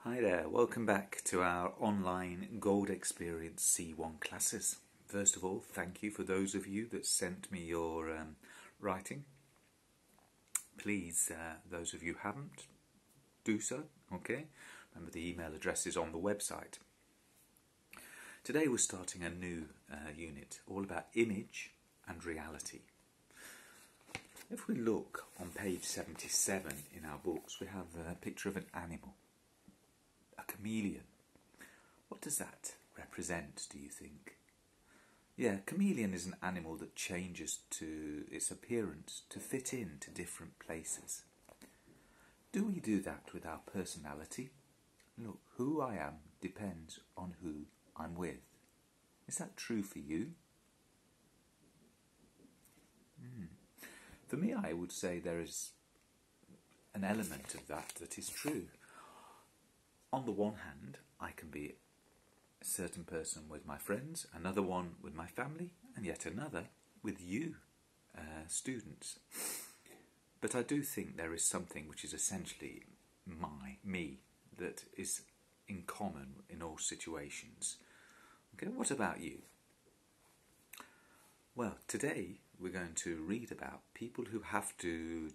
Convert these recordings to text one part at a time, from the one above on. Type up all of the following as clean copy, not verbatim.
Hi there, welcome back to our online Gold Experience C1 classes. First of all, thank you for those of you that sent me your writing. Please, those of you who haven't, do so, okay? Remember the email address is on the website. Today we're starting a new unit all about image and reality. If we look on page 77 in our books, we have a picture of an animal. A chameleon. What does that represent, do you think? Yeah, chameleon is an animal that changes to its appearance to fit into different places. Do we do that with our personality? Look, who I am depends on who I'm with. Is that true for you? For me, I would say there is an element of that is true. On the one hand, I can be a certain person with my friends, another one with my family, and yet another with you, students. But I do think there is something which is essentially me, that is in common in all situations. Okay, what about you? Well, today we're going to read about people who have to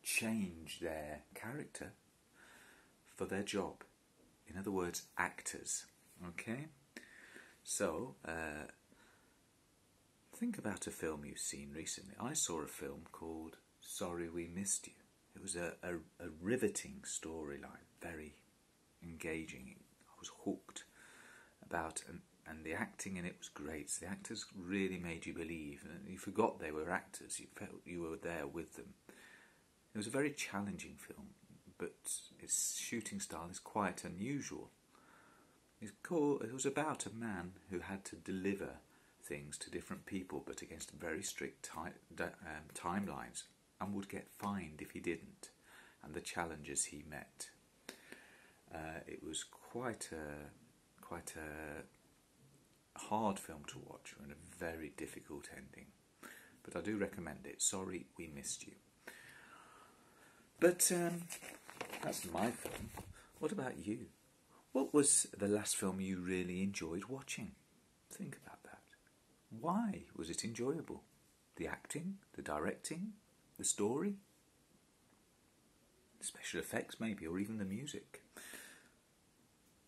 change their character for their job. In other words, actors. Okay? So, think about a film you've seen recently. I saw a film called Sorry We Missed You. It was a riveting storyline, very engaging. I was hooked about, and the acting in it was great. So the actors really made you believe, and you forgot they were actors. You felt you were there with them. It was a very challenging film, but its shooting style is quite unusual. It was about a man who had to deliver things to different people, but against very strict timelines, and would get fined if he didn't, and the challenges he met. It was quite a hard film to watch, and a very difficult ending. But I do recommend it. Sorry We Missed You. But that's my film. What about you? What was the last film you really enjoyed watching? Think about that. Why was it enjoyable? The acting, the directing, the story? The special effects maybe, or even the music?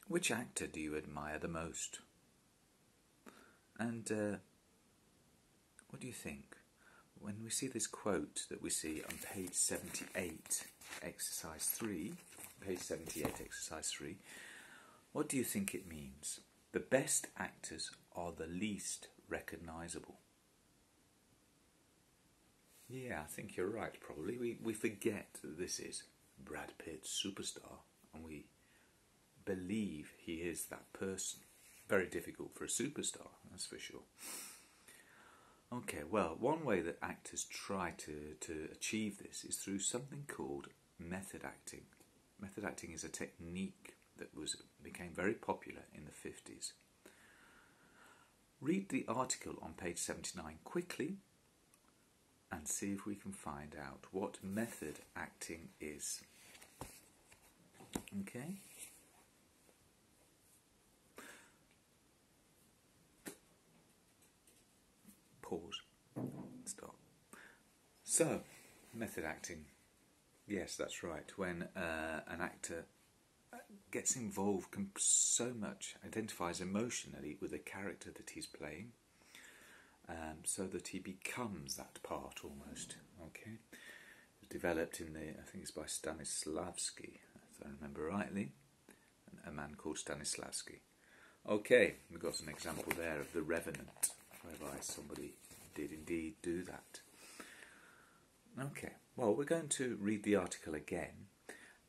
Which actor do you admire the most? And what do you think? When we see this quote that we see on page 78, exercise 3, page 78, exercise 3, what do you think it means? The best actors are the least recognisable. Yeah, I think you're right, probably. We forget that this is Brad Pitt's superstar, and we believe he is that person. Very difficult for a superstar, that's for sure. Okay, well, one way that actors try to achieve this is through something called method acting. Method acting is a technique that became very popular in the 50s. Read the article on page 79 quickly and see if we can find out what method acting is. Okay? Pause. Stop. So, method acting. Yes, that's right. When an actor gets involved so much, identifies emotionally with the character that he's playing, so that he becomes that part almost. Okay, it was developed in I think it's by Stanislavski, if I remember rightly, a man called Stanislavski. Okay, we've got an example there of The Revenant, whereby somebody did indeed do that. Okay, well, we're going to read the article again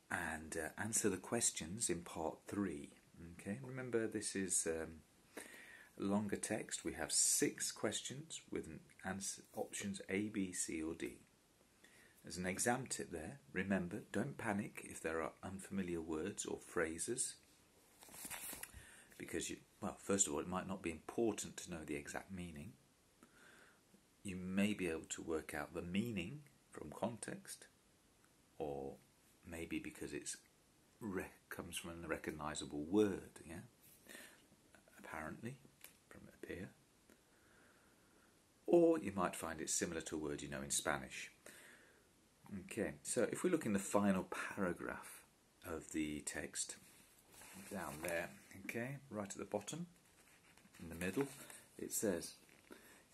and answer the questions in part 3. Okay, remember this is a longer text. We have 6 questions with options A, B, C or D. There's an exam tip there. Remember, don't panic if there are unfamiliar words or phrases, because well, first of all, it might not be important to know the exact meaning. You may be able to work out the meaning from context, or maybe because it's comes from a recognisable word, yeah? Apparently, from appear. Or you might find it similar to a word you know in Spanish. Okay, so if we look in the final paragraph of the text, down there, okay, right at the bottom, in the middle, it says,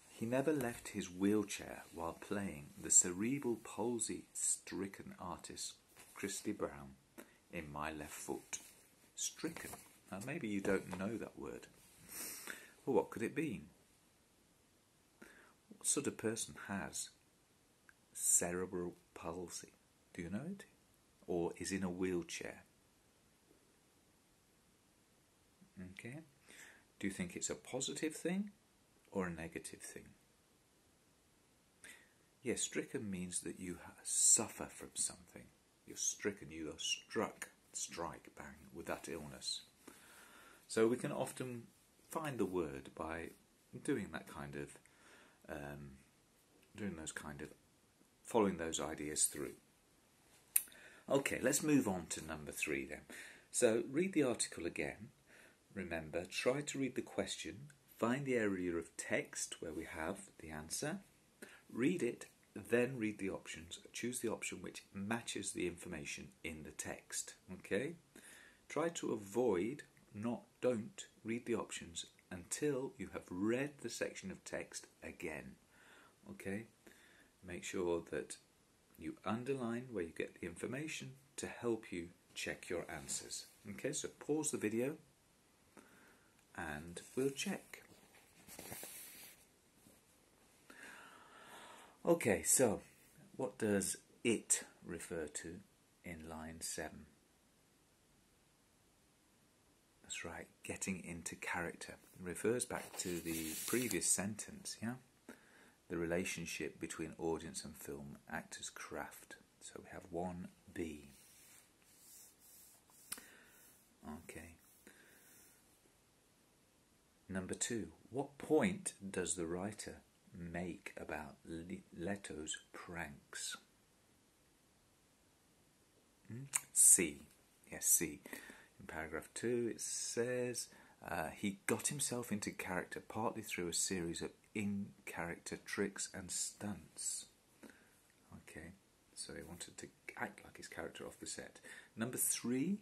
he never left his wheelchair while playing the cerebral palsy-stricken artist Christy Brown in My Left Foot. Stricken. Now maybe you don't know that word. Well, what could it mean? What sort of person has cerebral palsy? Do you know it? Or is in a wheelchair? Okay. Do you think it's a positive thing or a negative thing? Yes, stricken means that you suffer from something. You're stricken, you are struck, strike, bang, with that illness. So we can often find the word by doing that kind of, following those ideas through. Okay, let's move on to number 3 then. So read the article again. Remember, try to read the question, find the area of text where we have the answer, read it, then read the options, choose the option which matches the information in the text. Okay? Try to avoid, don't read the options until you have read the section of text again. Okay? Make sure that you underline where you get the information to help you check your answers. Okay, so pause the video and we'll check. Okay, so what does it refer to in line 7? That's right, getting into character. It refers back to the previous sentence, yeah? The relationship between audience and film actor's craft. So we have 1B. Okay. Number 2. What point does the writer make about Leto's pranks? C. Yes, C. In paragraph 2 it says he got himself into character partly through a series of in-character tricks and stunts. Okay, so he wanted to act like his character off the set. Number 3.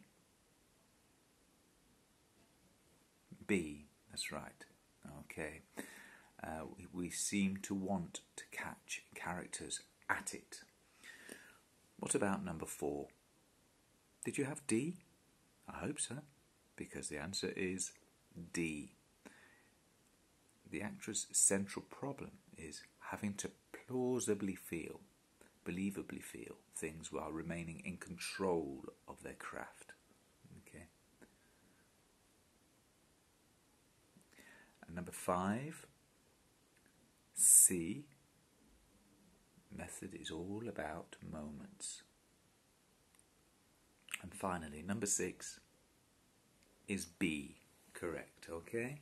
B. That's right. Okay. We seem to want to catch characters at it. What about number 4? Did you have D? I hope so, because the answer is D. The actor's central problem is having to believably feel things while remaining in control of their craft. Okay. And number 5, C. Method is all about moments. And finally, number 6 is B. Correct, okay?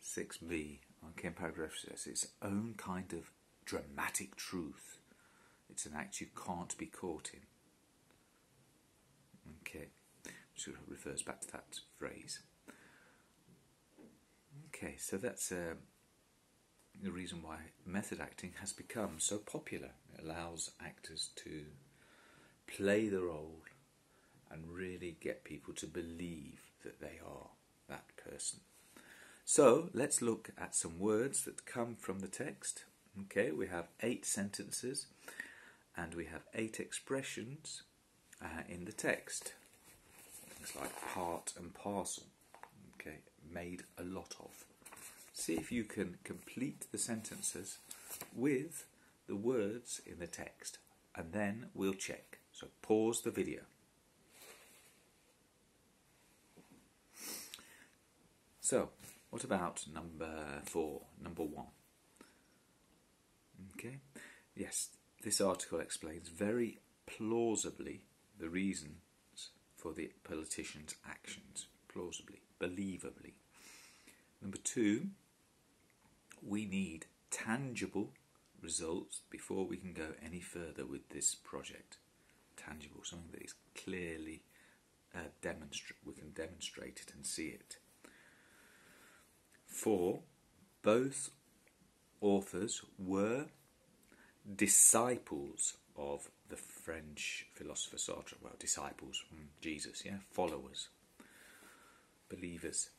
6B. Okay, paragraph says its own kind of dramatic truth. It's an act you can't be caught in. Okay, which refers back to that phrase. Okay, so that's the reason why method acting has become so popular. It allows actors to play the role and really get people to believe that they are that person. So let's look at some words that come from the text. Okay, we have 8 sentences and we have 8 expressions in the text. Things like part and parcel. Okay, made a lot of. See if you can complete the sentences with the words in the text, and then we'll check. So pause the video. So, what about number 4, number 1? Okay, yes, this article explains very plausibly the reasons for the politician's actions. Plausibly, believably. Number 2, we need tangible results before we can go any further with this project. Tangible, something that is clearly demonstrate it and see it. 4. Both authors were disciples of the French philosopher Sartre. Well, disciples from Jesus, yeah, followers, believers.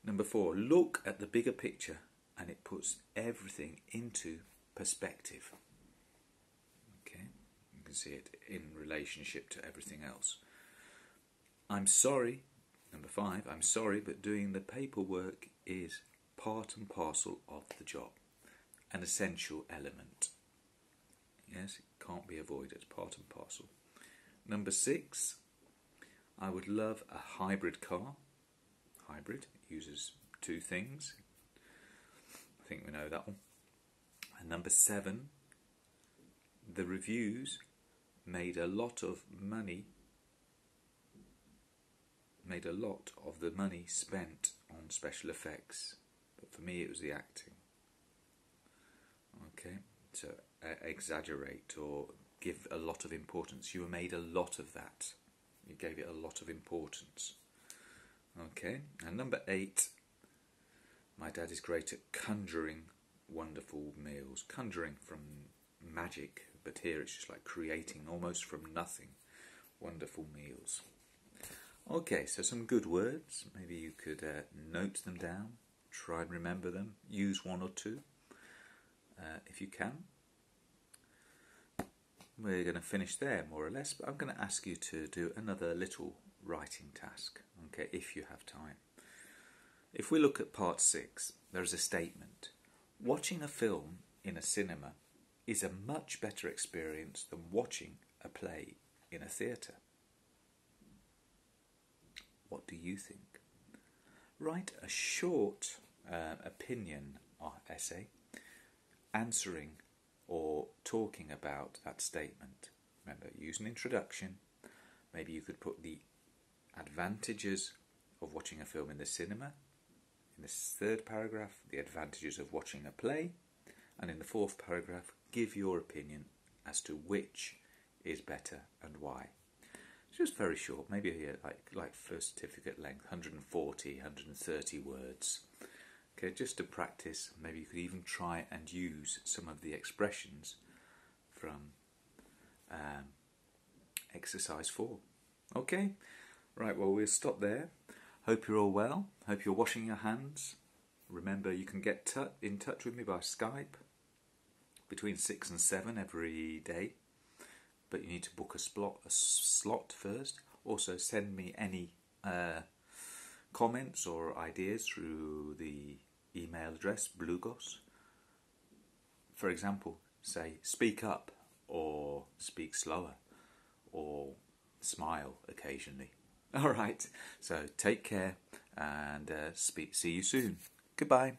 Number 4, look at the bigger picture and it puts everything into perspective. Okay, you can see it in relationship to everything else. I'm sorry, number 5, I'm sorry, but doing the paperwork is part and parcel of the job, an essential element. Yes, it can't be avoided, part and parcel. Number 6, I would love a hybrid car. Hybrid uses two things. I think we know that one. And number 7, the reviews made a lot of the money spent on special effects, but for me it was the acting. Okay, so exaggerate or give a lot of importance. You made a lot of that. You gave it a lot of importance. Okay, and number 8, my dad is great at conjuring wonderful meals. Conjuring from magic, but here it's just like creating almost from nothing wonderful meals. Okay, so some good words. Maybe you could note them down, try and remember them, use one or two if you can. We're going to finish there more or less, but I'm going to ask you to do another little writing task, okay, if you have time. If we look at part 6, there's a statement. Watching a film in a cinema is a much better experience than watching a play in a theatre. What do you think? Write a short opinion or essay answering or talking about that statement. Remember, use an introduction. Maybe you could put the advantages of watching a film in the cinema. In the 3rd paragraph, the advantages of watching a play. And in the 4th paragraph, give your opinion as to which is better and why. It's just very short, maybe like first certificate length, 140, 130 words. Okay, just to practice. Maybe you could even try and use some of the expressions from exercise 4. Okay, right, well, we'll stop there. Hope you're all well. Hope you're washing your hands. Remember, you can get in touch with me by Skype between 6 and 7 every day. But you need to book a slot first. Also, send me any comments or ideas through the email address, Blugos. For example, say, speak up, or speak slower, or smile occasionally. All right, so take care and see you soon. Goodbye.